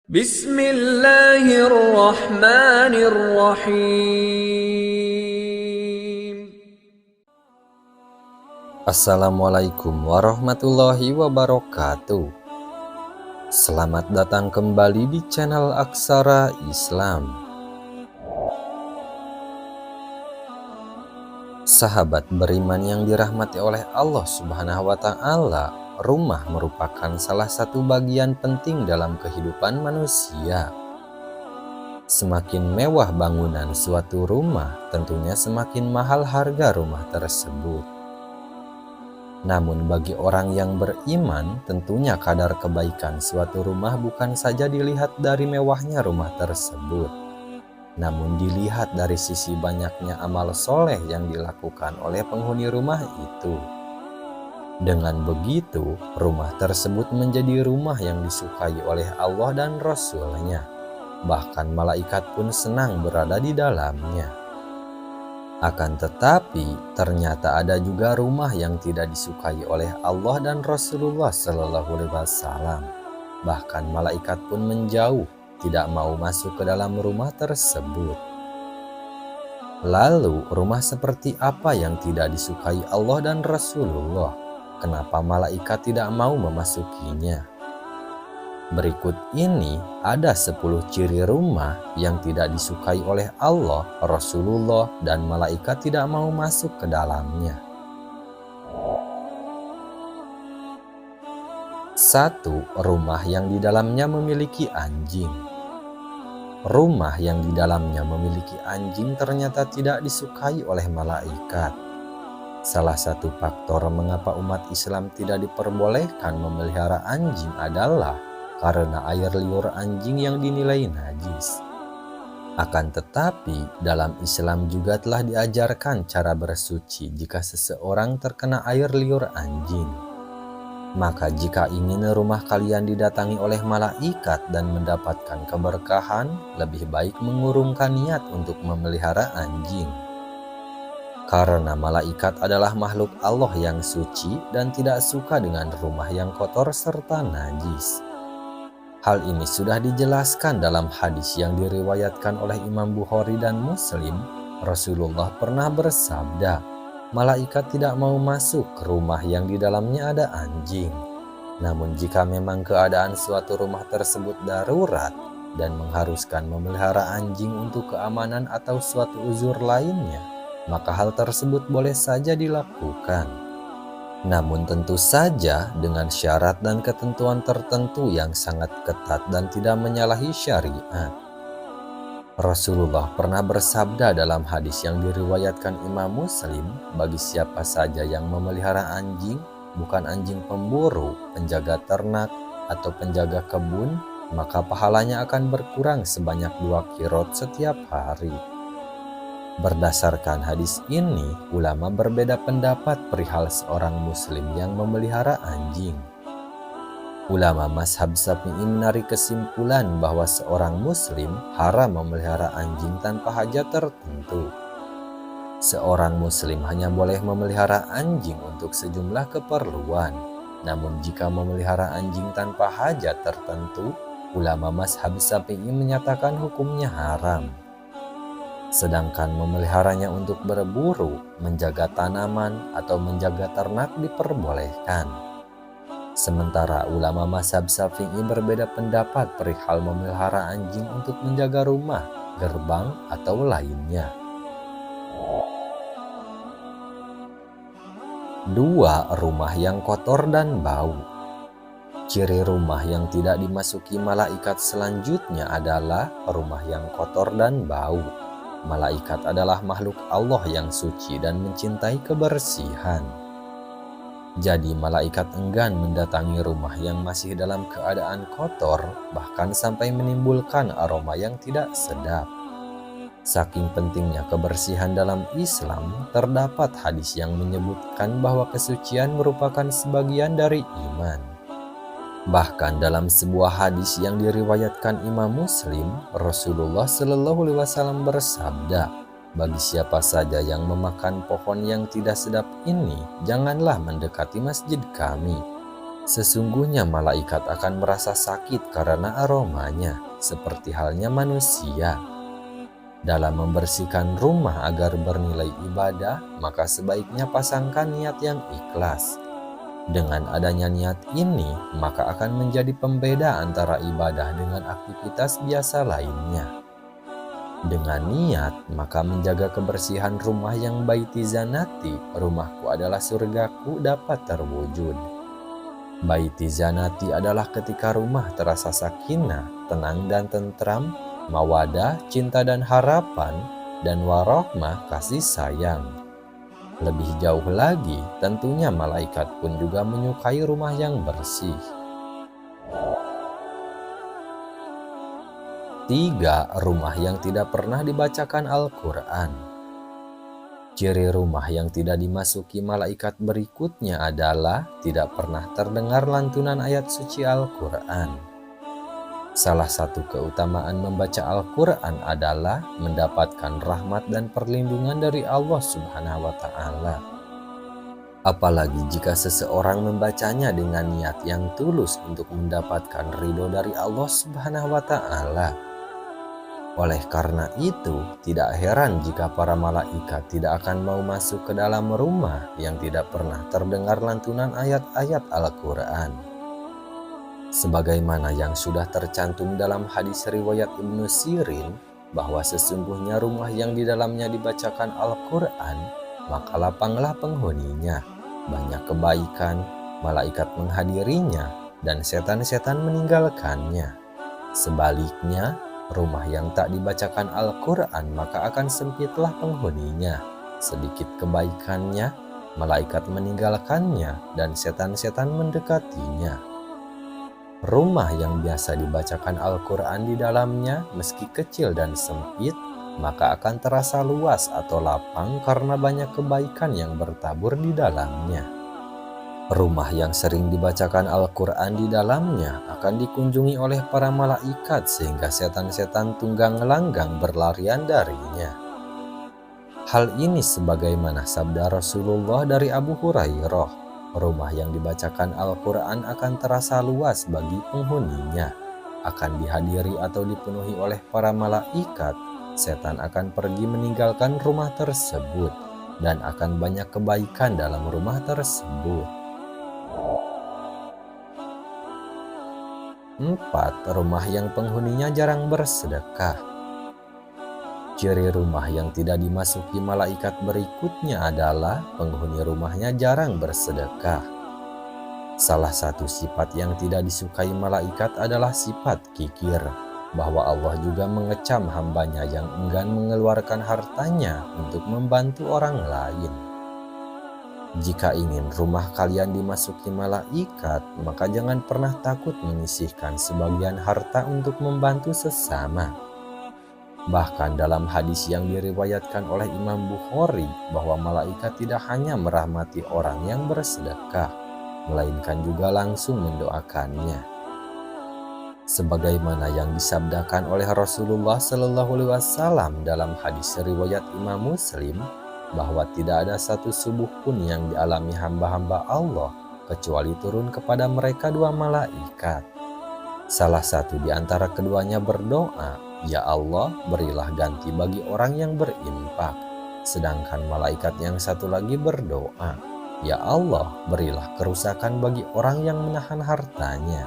Bismillahirrahmanirrahim. Assalamualaikum warahmatullahi wabarakatuh. Selamat datang kembali di channel Aksara Islam. Sahabat beriman yang dirahmati oleh Allah Subhanahu wa Ta'ala, rumah merupakan salah satu bagian penting dalam kehidupan manusia. Semakin mewah bangunan suatu rumah, tentunya semakin mahal harga rumah tersebut. Namun bagi orang yang beriman, tentunya kadar kebaikan suatu rumah bukan saja dilihat dari mewahnya rumah tersebut, namun dilihat dari sisi banyaknya amal soleh yang dilakukan oleh penghuni rumah itu. Dengan begitu, rumah tersebut menjadi rumah yang disukai oleh Allah dan Rasul-Nya. Bahkan malaikat pun senang berada di dalamnya. Akan tetapi, ternyata ada juga rumah yang tidak disukai oleh Allah dan Rasulullah Shallallahu Alaihi Wasallam. Bahkan malaikat pun menjauh, tidak mau masuk ke dalam rumah tersebut. Lalu, rumah seperti apa yang tidak disukai Allah dan Rasulullah? Kenapa malaikat tidak mau memasukinya? Berikut ini ada 10 ciri rumah yang tidak disukai oleh Allah, Rasulullah, dan malaikat tidak mau masuk ke dalamnya. 1. Rumah yang di dalamnya memiliki anjing. Rumah yang di dalamnya memiliki anjing ternyata tidak disukai oleh malaikat. Salah satu faktor mengapa umat Islam tidak diperbolehkan memelihara anjing adalah karena air liur anjing yang dinilai najis. Akan tetapi, dalam Islam juga telah diajarkan cara bersuci jika seseorang terkena air liur anjing. Maka jika ingin rumah kalian didatangi oleh malaikat dan mendapatkan keberkahan, lebih baik mengurungkan niat untuk memelihara anjing. Karena malaikat adalah makhluk Allah yang suci dan tidak suka dengan rumah yang kotor serta najis. Hal ini sudah dijelaskan dalam hadis yang diriwayatkan oleh Imam Bukhari dan Muslim. Rasulullah pernah bersabda, malaikat tidak mau masuk ke rumah yang di dalamnya ada anjing. Namun jika memang keadaan suatu rumah tersebut darurat dan mengharuskan memelihara anjing untuk keamanan atau suatu uzur lainnya, maka hal tersebut boleh saja dilakukan. Namun tentu saja dengan syarat dan ketentuan tertentu yang sangat ketat dan tidak menyalahi syariat. Rasulullah pernah bersabda dalam hadis yang diriwayatkan Imam Muslim, bagi siapa saja yang memelihara anjing, bukan anjing pemburu, penjaga ternak, atau penjaga kebun, maka pahalanya akan berkurang sebanyak 2 qirot setiap hari. Berdasarkan hadis ini, ulama berbeda pendapat perihal seorang muslim yang memelihara anjing. Ulama mazhab Syafi'i menarik kesimpulan bahwa seorang muslim haram memelihara anjing tanpa hajat tertentu. Seorang muslim hanya boleh memelihara anjing untuk sejumlah keperluan. Namun jika memelihara anjing tanpa hajat tertentu, ulama mazhab Syafi'i menyatakan hukumnya haram. Sedangkan memeliharanya untuk berburu, menjaga tanaman, atau menjaga ternak diperbolehkan. Sementara ulama mazhab Syafi'i berbeda pendapat perihal memelihara anjing untuk menjaga rumah, gerbang, atau lainnya. 2. Rumah yang kotor dan bau. Ciri rumah yang tidak dimasuki malaikat selanjutnya adalah rumah yang kotor dan bau. Malaikat adalah makhluk Allah yang suci dan mencintai kebersihan. Jadi malaikat enggan mendatangi rumah yang masih dalam keadaan kotor, bahkan sampai menimbulkan aroma yang tidak sedap. Saking pentingnya kebersihan dalam Islam, terdapat hadis yang menyebutkan bahwa kesucian merupakan sebagian dari iman. Bahkan dalam sebuah hadis yang diriwayatkan Imam Muslim, Rasulullah Shallallahu Alaihi Wasallam bersabda, bagi siapa saja yang memakan pohon yang tidak sedap ini, janganlah mendekati masjid kami. Sesungguhnya malaikat akan merasa sakit karena aromanya, seperti halnya manusia. Dalam membersihkan rumah agar bernilai ibadah, maka sebaiknya pasangkan niat yang ikhlas. Dengan adanya niat ini, maka akan menjadi pembeda antara ibadah dengan aktivitas biasa lainnya. Dengan niat, maka menjaga kebersihan rumah yang baiti zanati, rumahku adalah surgaku, dapat terwujud. Baiti zanati adalah ketika rumah terasa sakinah, tenang dan tentram, mawadah, cinta dan harapan, dan warohmah, kasih sayang. Lebih jauh lagi, tentunya malaikat pun juga menyukai rumah yang bersih. 3. Rumah yang tidak pernah dibacakan Al-Quran. Ciri rumah yang tidak dimasuki malaikat berikutnya adalah tidak pernah terdengar lantunan ayat suci Al-Quran. Salah satu keutamaan membaca Al-Quran adalah mendapatkan rahmat dan perlindungan dari Allah Subhanahu wa Ta'ala. Apalagi jika seseorang membacanya dengan niat yang tulus untuk mendapatkan ridho dari Allah Subhanahu wa Ta'ala. Oleh karena itu, tidak heran jika para malaikat tidak akan mau masuk ke dalam rumah yang tidak pernah terdengar lantunan ayat-ayat Al-Quran. Sebagaimana yang sudah tercantum dalam hadis riwayat Ibnu Sirin, bahwa sesungguhnya rumah yang di dalamnya dibacakan Al-Quran, maka lapanglah penghuninya, banyak kebaikan, malaikat menghadirinya, dan setan-setan meninggalkannya. Sebaliknya, rumah yang tak dibacakan Al-Quran maka akan sempitlah penghuninya, sedikit kebaikannya, malaikat meninggalkannya, dan setan-setan mendekatinya. Rumah yang biasa dibacakan Al-Quran di dalamnya meski kecil dan sempit, maka akan terasa luas atau lapang karena banyak kebaikan yang bertabur di dalamnya. Rumah yang sering dibacakan Al-Quran di dalamnya akan dikunjungi oleh para malaikat sehingga setan-setan tunggang langgang berlarian darinya. Hal ini sebagaimana sabda Rasulullah dari Abu Hurairah, rumah yang dibacakan Al-Quran akan terasa luas bagi penghuninya, akan dihadiri atau dipenuhi oleh para malaikat, setan akan pergi meninggalkan rumah tersebut, dan akan banyak kebaikan dalam rumah tersebut. 4. Rumah yang penghuninya jarang bersedekah. Ciri rumah yang tidak dimasuki malaikat berikutnya adalah penghuni rumahnya jarang bersedekah. Salah satu sifat yang tidak disukai malaikat adalah sifat kikir, bahwa Allah juga mengecam hambanya yang enggan mengeluarkan hartanya untuk membantu orang lain. Jika ingin rumah kalian dimasuki malaikat, maka jangan pernah takut menyisihkan sebagian harta untuk membantu sesama. Bahkan dalam hadis yang diriwayatkan oleh Imam Bukhari bahwa malaikat tidak hanya merahmati orang yang bersedekah, melainkan juga langsung mendoakannya. Sebagaimana yang disabdakan oleh Rasulullah Shallallahu Alaihi Wasallam dalam hadis riwayat Imam Muslim, bahwa tidak ada satu subuh pun yang dialami hamba-hamba Allah kecuali turun kepada mereka dua malaikat. Salah satu di antara keduanya berdoa, "Ya Allah, berilah ganti bagi orang yang berinfak." Sedangkan malaikat yang satu lagi berdoa, "Ya Allah, berilah kerusakan bagi orang yang menahan hartanya."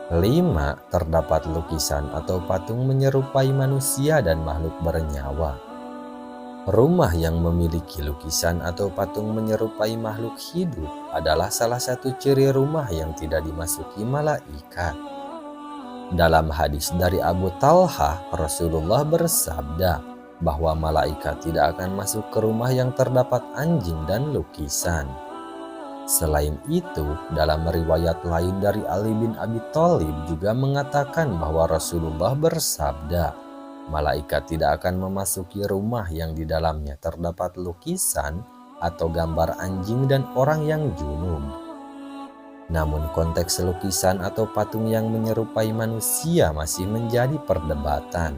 5. Terdapat lukisan atau patung menyerupai manusia dan makhluk bernyawa. Rumah yang memiliki lukisan atau patung menyerupai makhluk hidup adalah salah satu ciri rumah yang tidak dimasuki malaikat. Dalam hadis dari Abu Talhah, Rasulullah bersabda bahwa malaikat tidak akan masuk ke rumah yang terdapat anjing dan lukisan. Selain itu, dalam riwayat lain dari Ali bin Abi Thalib juga mengatakan bahwa Rasulullah bersabda, malaikat tidak akan memasuki rumah yang di dalamnya terdapat lukisan atau gambar anjing dan orang yang junub. Namun konteks lukisan atau patung yang menyerupai manusia masih menjadi perdebatan.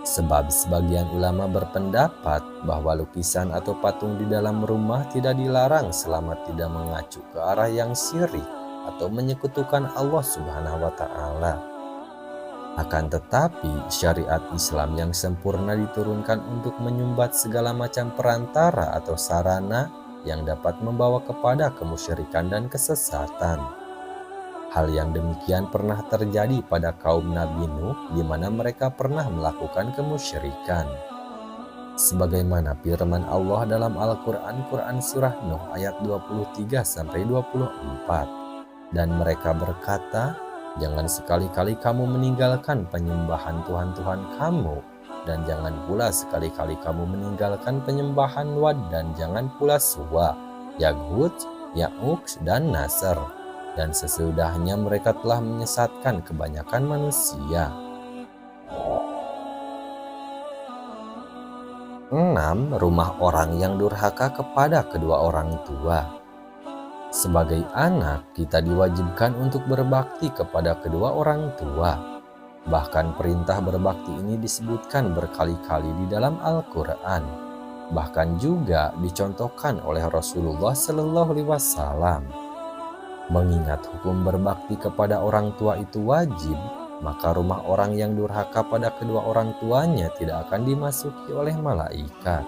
Sebab sebagian ulama berpendapat bahwa lukisan atau patung di dalam rumah tidak dilarang selama tidak mengacu ke arah yang syirik atau menyekutukan Allah Subhanahu wa Ta'ala. Akan tetapi, syariat Islam yang sempurna diturunkan untuk menyumbat segala macam perantara atau sarana yang dapat membawa kepada kemusyrikan dan kesesatan. Hal yang demikian pernah terjadi pada kaum Nabi Nuh, di mana mereka pernah melakukan kemusyrikan. Sebagaimana firman Allah dalam Al-Quran, Quran Surah Nuh ayat 23-24. Dan mereka berkata, "Jangan sekali-kali kamu meninggalkan penyembahan Tuhan-Tuhan kamu, dan jangan pula sekali-kali kamu meninggalkan penyembahan Wad, dan jangan pula Suwa, Yaghut, Ya'uq, dan Nasr. Dan sesudahnya mereka telah menyesatkan kebanyakan manusia." 6. Rumah orang yang durhaka kepada kedua orang tua. Sebagai anak, kita diwajibkan untuk berbakti kepada kedua orang tua. Bahkan perintah berbakti ini disebutkan berkali-kali di dalam Al-Quran. Bahkan juga dicontohkan oleh Rasulullah Sallallahu Alaihi Wasallam. Mengingat hukum berbakti kepada orang tua itu wajib, maka rumah orang yang durhaka pada kedua orang tuanya tidak akan dimasuki oleh malaikat.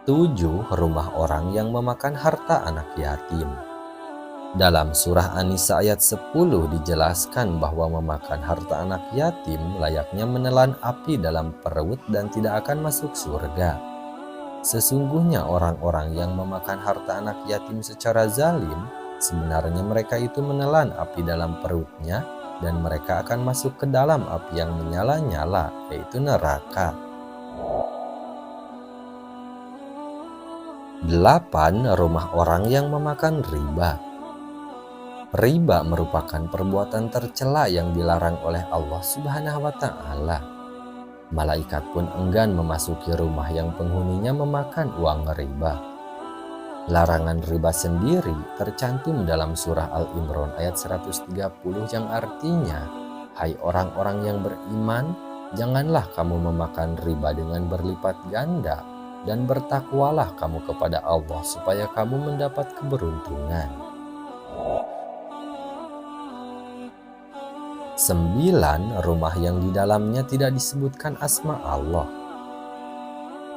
7. Rumah orang yang memakan harta anak yatim. Dalam surah An-Nisa ayat 10 dijelaskan bahwa memakan harta anak yatim layaknya menelan api dalam perut dan tidak akan masuk surga. Sesungguhnya orang-orang yang memakan harta anak yatim secara zalim, sebenarnya mereka itu menelan api dalam perutnya dan mereka akan masuk ke dalam api yang menyala-nyala, yaitu neraka. 8. Rumah orang yang memakan riba. Riba merupakan perbuatan tercela yang dilarang oleh Allah Subhanahu wa Ta'ala. Malaikat pun enggan memasuki rumah yang penghuninya memakan uang riba. Larangan riba sendiri tercantum dalam surah Al-Imran ayat 130 yang artinya, "Hai orang-orang yang beriman, janganlah kamu memakan riba dengan berlipat ganda, dan bertakwalah kamu kepada Allah supaya kamu mendapat keberuntungan." 9. Rumah yang di dalamnya tidak disebutkan asma Allah.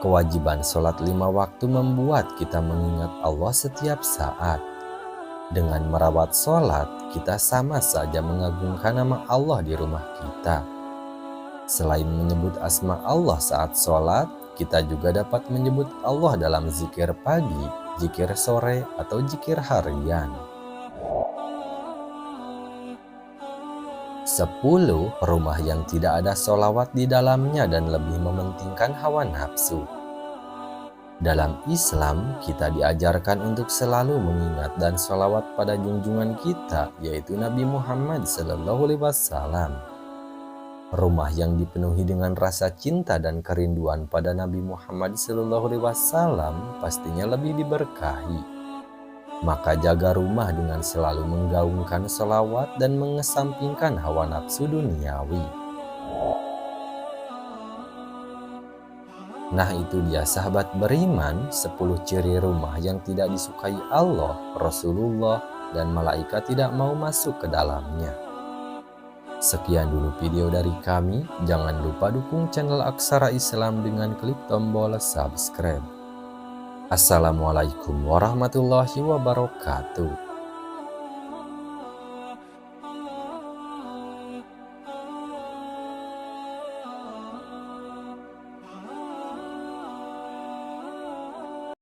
Kewajiban sholat 5 waktu membuat kita mengingat Allah setiap saat. Dengan merawat sholat, kita sama saja mengagungkan nama Allah di rumah kita. Selain menyebut asma Allah saat sholat, kita juga dapat menyebut Allah dalam zikir pagi, zikir sore, atau zikir harian. 10. Rumah yang tidak ada sholawat di dalamnya dan lebih mementingkan hawa nafsu. Dalam Islam, kita diajarkan untuk selalu mengingat dan sholawat pada junjungan kita, yaitu Nabi Muhammad SAW. Rumah yang dipenuhi dengan rasa cinta dan kerinduan pada Nabi Muhammad SAW pastinya lebih diberkahi. Maka jaga rumah dengan selalu menggaungkan sholawat dan mengesampingkan hawa nafsu duniawi. Nah, itu dia sahabat beriman, 10 ciri rumah yang tidak disukai Allah, Rasulullah, dan malaikat tidak mau masuk ke dalamnya. Sekian dulu video dari kami. Jangan lupa dukung channel Aksara Islam dengan klik tombol subscribe. Assalamualaikum warahmatullahi wabarakatuh.